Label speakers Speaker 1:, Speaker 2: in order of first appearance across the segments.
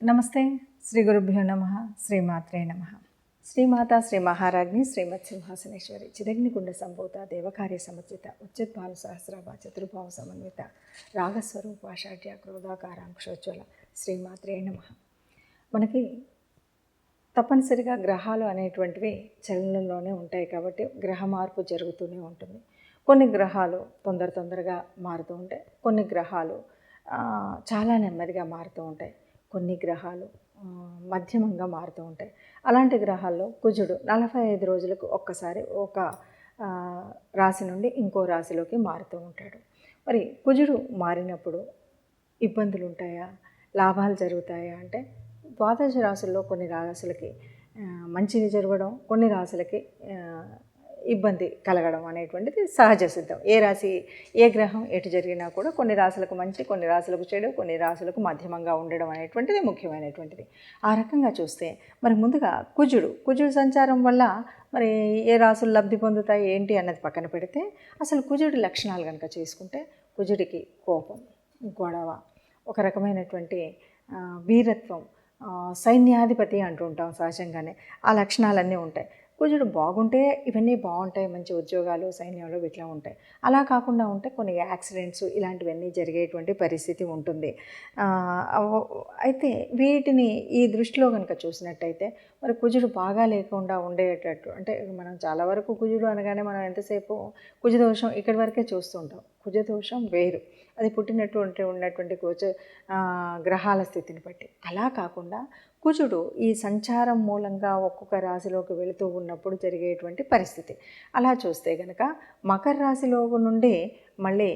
Speaker 1: నమస్తే. శ్రీ గురుభ్యో నమః. శ్రీమాత్రే నమః. శ్రీమాత శ్రీ మహారాజ్ఞి శ్రీమత్ సింహాసనేశ్వరి చిదగ్నికుండ సంభూత దేవకార్య సమర్జిత ఉచ్యద్భాను సహస్రాభ చతుర్భావ సమన్విత రాగస్వరూపాషాఢ్య క్రోధాకారాంక్షోజ్వల శ్రీమాత్రే నమః. మనకి తప్పనిసరిగా గ్రహాలు అనేటువంటివి చలనంలోనే ఉంటాయి కాబట్టి గ్రహ మార్పు జరుగుతూనే ఉంటుంది. కొన్ని గ్రహాలు తొందరగా మారుతూ ఉంటాయి, కొన్ని గ్రహాలు చాలా నెమ్మదిగా మారుతూ ఉంటాయి, కొన్ని గ్రహాలు మధ్యమంగా మారుతూ ఉంటాయి. అలాంటి గ్రహాల్లో కుజుడు 45 రోజులకు ఒక్కసారి ఒక రాశి నుండి ఇంకో రాశిలోకి మారుతూ ఉంటాడు. మరి కుజుడు మారినప్పుడు ఇబ్బందులు ఉంటాయా, లాభాలు జరుగుతాయా అంటే ద్వాదశ రాశుల్లో కొన్ని రాశులకి మంచిది జరగడం, కొన్ని రాశులకి ఇబ్బంది కలగడం అనేటువంటిది సహజ సిద్ధం. ఏ రాశి ఏ గ్రహం ఎటు జరిగినా కూడా కొన్ని రాశులకు మంచి, కొన్ని రాశులకు చెడు, కొన్ని రాశులకు మధ్యమంగా ఉండడం అనేటువంటిది ముఖ్యమైనటువంటిది. ఆ రకంగా చూస్తే మరి ముందుగా కుజుడు సంచారం వల్ల మరి ఏ రాశులు లబ్ధి పొందుతాయి ఏంటి అన్నది పక్కన పెడితే అసలు కుజుడి లక్షణాలు కనుక చేసుకుంటే కుజుడికి కోపం, గొడవ, ఒక రకమైనటువంటి వీరత్వం, సైన్యాధిపతి అంటూ ఉంటాం సహజంగానే. ఆ లక్షణాలన్నీ ఉంటాయి. కుజుడు బాగుంటే ఇవన్నీ బాగుంటాయి, మంచి ఉద్యోగాలు సైన్యంలో ఇట్లా ఉంటాయి. అలా కాకుండా ఉంటే కొన్ని యాక్సిడెంట్స్ ఇలాంటివన్నీ జరిగేటువంటి పరిస్థితి ఉంటుంది. అయితే వీటిని ఈ దృష్టిలో కనుక చూసినట్టయితే మరి కుజుడు బాగా లేకుండా ఉండేటట్టు అంటే మనం చాలా వరకు కుజుడు అనగానే మనం ఎంతసేపు కుజదోషం ఇక్కడి వరకే చూస్తూ ఉంటాం. కుజదోషం వేరు, అది ఉన్నటువంటి గ్రహాల స్థితిని బట్టి. అలా కాకుండా కుజుడు ఈ సంచారం మూలంగా ఒక్కొక్క రాశిలోకి వెళుతూ ఉన్నప్పుడు జరిగేటువంటి పరిస్థితి అలా చూస్తే కనుక మకర రాశిలో నుండి మళ్ళీ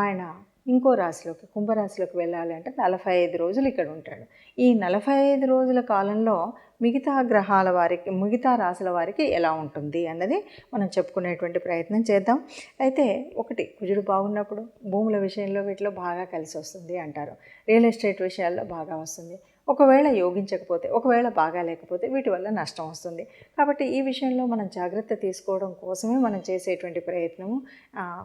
Speaker 1: ఆయన ఇంకో రాశిలోకి కుంభరాశిలోకి వెళ్ళాలి అంటే 45 రోజులు ఇక్కడ ఉంటాడు. ఈ 45 రోజుల కాలంలో మిగతా గ్రహాల వారికి, మిగతా రాశుల వారికి ఎలా ఉంటుంది అన్నది మనం చెప్పుకునేటువంటి ప్రయత్నం చేద్దాం. అయితే ఒకటి, కుజుడు బాగున్నప్పుడు భూముల విషయంలో వీటిలో బాగా కలిసి వస్తుంది అంటారు. రియల్ ఎస్టేట్ విషయాల్లో బాగా వస్తుంది. ఒకవేళ యోగించకపోతే, ఒకవేళ బాగా లేకపోతే వీటి వల్ల నష్టం వస్తుంది. కాబట్టి ఈ విషయంలో మనం జాగ్రత్త తీసుకోవడం కోసమే మనం చేసేటువంటి ప్రయత్నము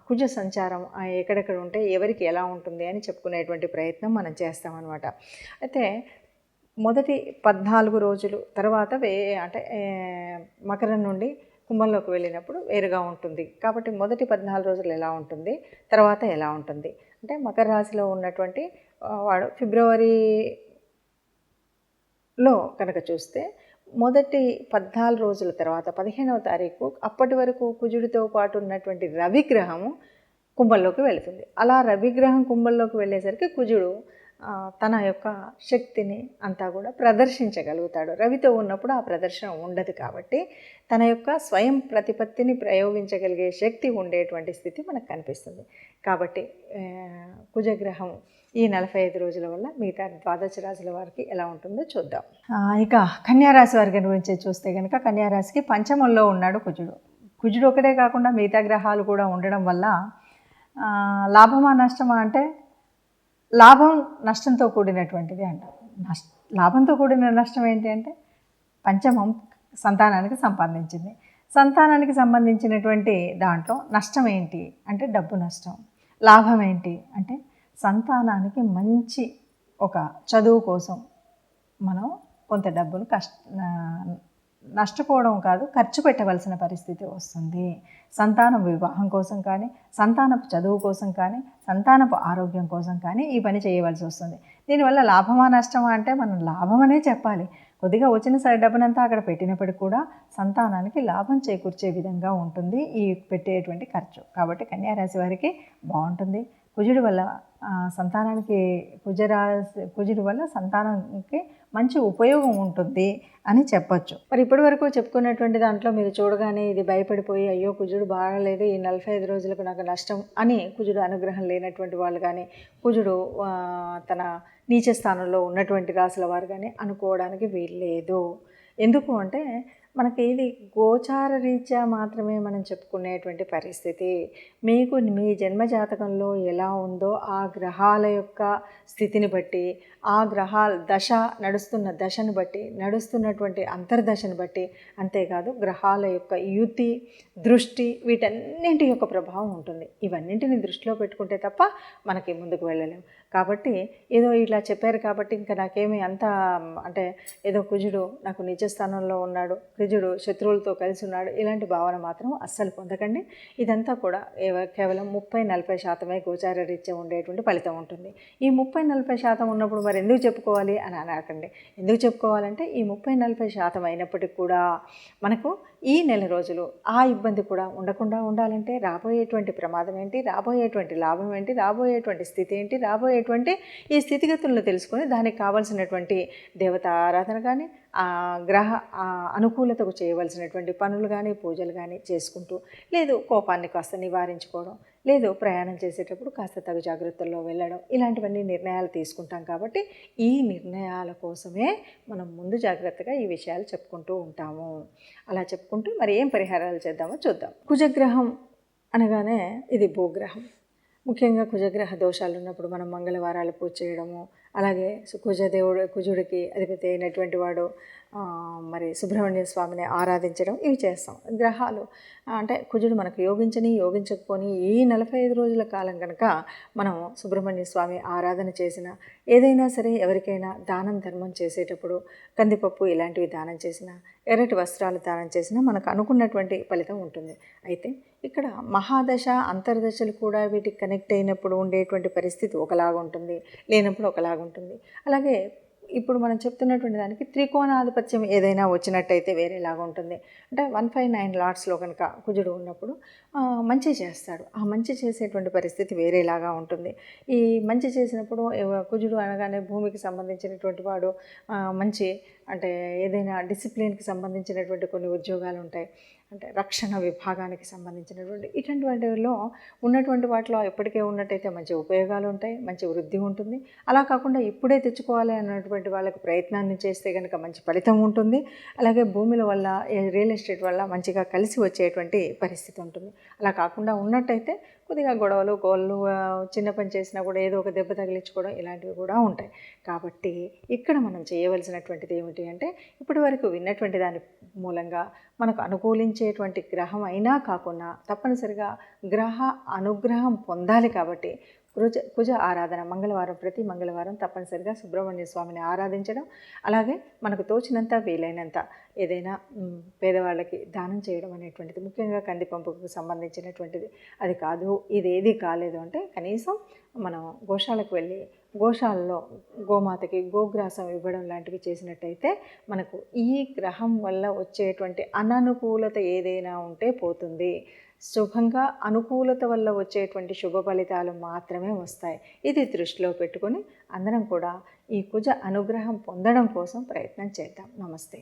Speaker 1: కుజ సంచారం ఎక్కడెక్కడ ఉంటే ఎవరికి ఎలా ఉంటుంది అని చెప్పుకునేటువంటి ప్రయత్నం మనం చేస్తామన్నమాట. అయితే మొదటి 14 రోజులు తర్వాత అంటే మకరం నుండి కుంభంలోకి వెళ్ళినప్పుడు వేరుగా ఉంటుంది. కాబట్టి మొదటి 14 రోజులు ఎలా ఉంటుంది, తర్వాత ఎలా ఉంటుంది అంటే మకర రాశిలో ఉన్నటువంటి వాడు ఫిబ్రవరిలో కనుక చూస్తే మొదటి 14 రోజుల తర్వాత 15వ తారీఖు అప్పటి వరకు కుజుడితో పాటు ఉన్నటువంటి రవిగ్రహము కుంభంలోకి వెళుతుంది. అలా రవిగ్రహం కుంభంలోకి వెళ్ళేసరికి కుజుడు తన యొక్క శక్తిని అంతా కూడా ప్రదర్శించగలుగుతాడు. రవితో ఉన్నప్పుడు ఆ ప్రదర్శన ఉండదు కాబట్టి తన యొక్క స్వయం ప్రతిపత్తిని ప్రయోగించగలిగే శక్తి ఉండేటువంటి స్థితి మనకు కనిపిస్తుంది. కాబట్టి కుజగ్రహం ఈ 45 రోజుల వల్ల మిగతా ద్వాదశ రాశుల వారికి ఎలా ఉంటుందో చూద్దాం. ఇక కన్యారాశి వారి గురించి చూస్తే కనుక కన్యారాశికి పంచమంలో ఉన్నాడు కుజుడు ఒకటే కాకుండా మిగతా గ్రహాలు కూడా ఉండడం వల్ల లాభమా నష్టమా అంటే లాభం నష్టంతో కూడినటువంటిది అంటారు. లాభంతో కూడిన నష్టం ఏంటి అంటే పంచమం సంతానానికి సంపాదించింది. సంతానానికి సంబంధించినటువంటి దాంట్లో నష్టం ఏంటి అంటే డబ్బు నష్టం. లాభం ఏంటి అంటే సంతానానికి మంచి ఒక చదువు కోసం మనం కొంత డబ్బును నష్టపోవడం కాదు, ఖర్చు పెట్టవలసిన పరిస్థితి వస్తుంది. సంతానం వివాహం కోసం కానీ, సంతానపు చదువు కోసం కానీ, సంతానపు ఆరోగ్యం కోసం కానీ ఈ పని చేయవలసి వస్తుంది. దీనివల్ల లాభమా నష్టమా అంటే మనం లాభమనే చెప్పాలి. కొద్దిగా వచ్చిన డబ్బునంతా అక్కడ పెట్టినప్పటికీ కూడా సంతానానికి లాభం చేకూర్చే విధంగా ఉంటుంది ఈ పెట్టేటువంటి ఖర్చు. కాబట్టి కన్యారాశి వారికి బాగుంటుంది. కుజుడి వల్ల సంతానానికి కుజుడి వల్ల సంతానానికి మంచి ఉపయోగం ఉంటుంది అని చెప్పచ్చు. మరి ఇప్పటి వరకు చెప్పుకున్నటువంటి దాంట్లో మీరు చూడగానే ఇది భయపడిపోయి అయ్యో కుజుడు బాగలేదు, ఈ 45 రోజులకు నాకు నష్టం అని కుజుడు అనుగ్రహం లేనటువంటి వాళ్ళు కానీ, కుజుడు తన నీచ స్థానంలో ఉన్నటువంటి రాశుల వారు కానీ అనుకోవడానికి వీల్లేదు. ఎందుకు అంటే మనకి ఇది గోచార రీత్యా మాత్రమే మనం చెప్పుకునేటువంటి పరిస్థితి. మీకు మీ జన్మజాతకంలో ఎలా ఉందో ఆ గ్రహాల యొక్క స్థితిని బట్టి, ఆ గ్రహాల నడుస్తున్న దశను బట్టి, నడుస్తున్నటువంటి అంతర్దశను బట్టి, అంతేకాదు గ్రహాల యొక్క యుతి, దృష్టి, వీటన్నింటి యొక్క ప్రభావం ఉంటుంది. ఇవన్నింటిని దృష్టిలో పెట్టుకుంటే తప్ప మనకి ముందుకు వెళ్ళలేము. కాబట్టి ఏదో ఇలా చెప్పారు కాబట్టి ఇంకా నాకేమీ అంత అంటే ఏదో కుజుడు నాకు నిజస్థానంలో ఉన్నాడు, కుజుడు శత్రువులతో కలిసి ఉన్నాడు, ఇలాంటి భావన మాత్రం అస్సలు పొందకండి. ఇదంతా కూడా కేవలం 30-40% గోచార రీత్యా ఉండేటువంటి ఫలితం ఉంటుంది. ఈ 30-40% ఉన్నప్పుడు మరి ఎందుకు చెప్పుకోవాలి అని అనకండి. ఎందుకు చెప్పుకోవాలంటే ఈ 30-40% అయినప్పటికీ కూడా మనకు ఈ నెల రోజులు ఆ ఇబ్బంది కూడా ఉండకుండా ఉండాలంటే రాబోయేటువంటి ప్రమాదం ఏంటి, రాబోయేటువంటి లాభం ఏంటి, రాబోయేటువంటి స్థితి ఏంటి, రాబోయేటువంటి ఈ స్థితిగతులను తెలుసుకొని దానికి కావాల్సినటువంటి దేవతా ఆరాధన కానీ గ్రహ అనుకూలతకు చేయవలసినటువంటి పనులు కానీ పూజలు కానీ చేసుకుంటూ, లేదు కోపాన్ని కాస్త నివారించుకోవడం, లేదు ప్రయాణం చేసేటప్పుడు కాస్త తగు జాగ్రత్తల్లో వెళ్ళడం, ఇలాంటివన్నీ నిర్ణయాలు తీసుకుంటాం. కాబట్టి ఈ నిర్ణయాల కోసమే మనం ముందు జాగ్రత్తగా ఈ విషయాలు చెప్పుకుంటూ ఉంటాము. అలా చెప్పుకుంటూ మరి ఏం పరిహారాలు చేద్దామో చూద్దాం. కుజగ్రహం అనగానే ఇది భూగ్రహం. ముఖ్యంగా కుజగ్రహ దోషాలు ఉన్నప్పుడు మనం మంగళవారాలు పూజ చేయడము, అలాగే కుజుడికి అధిపతి అయినటువంటి వాడు మరి సుబ్రహ్మణ్య స్వామిని ఆరాధించడం, ఇవి చేస్తాం. గ్రహాలు అంటే కుజుడు మనకు యోగించకపోని ఈ 45 రోజుల కాలం కనుక మనం సుబ్రహ్మణ్య స్వామి ఆరాధన చేసిన, ఏదైనా సరే ఎవరికైనా దానం ధర్మం చేసేటప్పుడు కందిపప్పు ఇలాంటివి దానం చేసిన, ఎర్రటి వస్త్రాలు దానం చేసినా మనకు అనుకున్నటువంటి ఫలితం ఉంటుంది. అయితే ఇక్కడ మహాదశ అంతర్దశలు కూడా వీటికి కనెక్ట్ అయినప్పుడు ఉండేటువంటి పరిస్థితి ఒకలాగా ఉంటుంది, లేనప్పుడు ఒకలాగా ఉంటుంది. అలాగే ఇప్పుడు మనం చెప్తున్నటువంటి దానికి త్రికోణాధిపత్యం ఏదైనా వచ్చినట్టయితే వేరేలాగా ఉంటుంది. అంటే 159 లాట్స్లో కనుక కుజుడు ఉన్నప్పుడు మంచి చేస్తాడు. ఆ మంచి చేసేటువంటి పరిస్థితి వేరేలాగా ఉంటుంది. ఈ మంచి చేసినప్పుడు కుజుడు అనగానే భూమికి సంబంధించినటువంటి వాడు మంచి అంటే ఏదైనా డిసిప్లిన్కి సంబంధించినటువంటి కొన్ని ఉద్యోగాలు ఉంటాయి, అంటే రక్షణ విభాగానికి సంబంధించినటువంటి ఇటువంటి వాటిలో ఉన్నటువంటి వాటిలో ఎప్పటికే ఉన్నట్టయితే మంచి ఉపయోగాలు ఉంటాయి, మంచి వృద్ధి ఉంటుంది. అలా కాకుండా ఇప్పుడే తెచ్చుకోవాలి అన్నటువంటి వాళ్ళకి ప్రయత్నాన్ని చేస్తే కనుక మంచి ఫలితం ఉంటుంది. అలాగే భూముల వల్ల రియల్ ఎస్టేట్ వల్ల మంచిగా కలిసి వచ్చేటువంటి పరిస్థితి ఉంటుంది. అలా కాకుండా ఉన్నట్టయితే కొద్దిగా గొడవలు కోళ్ళు చిన్న పని చేసినా కూడా ఏదో ఒక దెబ్బ తగిలించుకోవడం ఇలాంటివి కూడా ఉంటాయి. కాబట్టి ఇక్కడ మనం చేయవలసినటువంటిది ఏమిటి అంటే ఇప్పటి వరకు విన్నటువంటి దాని మూలంగా మనకు అనుకూలించేటువంటి గ్రహం అయినా కాకుండా తప్పనిసరిగా గ్రహ అనుగ్రహం పొందాలి. కాబట్టి కుజ ఆరాధన ప్రతి మంగళవారం తప్పనిసరిగా సుబ్రహ్మణ్య స్వామిని ఆరాధించడం, అలాగే మనకు తోచినంత వీలైనంత ఏదైనా పేదవాళ్ళకి దానం చేయడం అనేటువంటిది, ముఖ్యంగా కందిపంపుకు సంబంధించినటువంటిది. అది కాదు ఇదేది కాలేదు అంటే కనీసం మనం గోశాలకు వెళ్ళి గోశాలలో గోమాతకి గోగ్రాసం ఇవ్వడం లాంటివి చేసినట్టయితే మనకు ఈ గ్రహం వల్ల వచ్చేటువంటి అననుకూలత ఏదైనా ఉంటే పోతుంది. శుభంగా అనుకూలత వల్ల వచ్చేటువంటి శుభ ఫలితాలు మాత్రమే వస్తాయి. ఇది దృష్టిలో పెట్టుకొని అందరం కూడా ఈ కుజ అనుగ్రహం పొందడం కోసం ప్రయత్నం చేద్దాం. నమస్తే.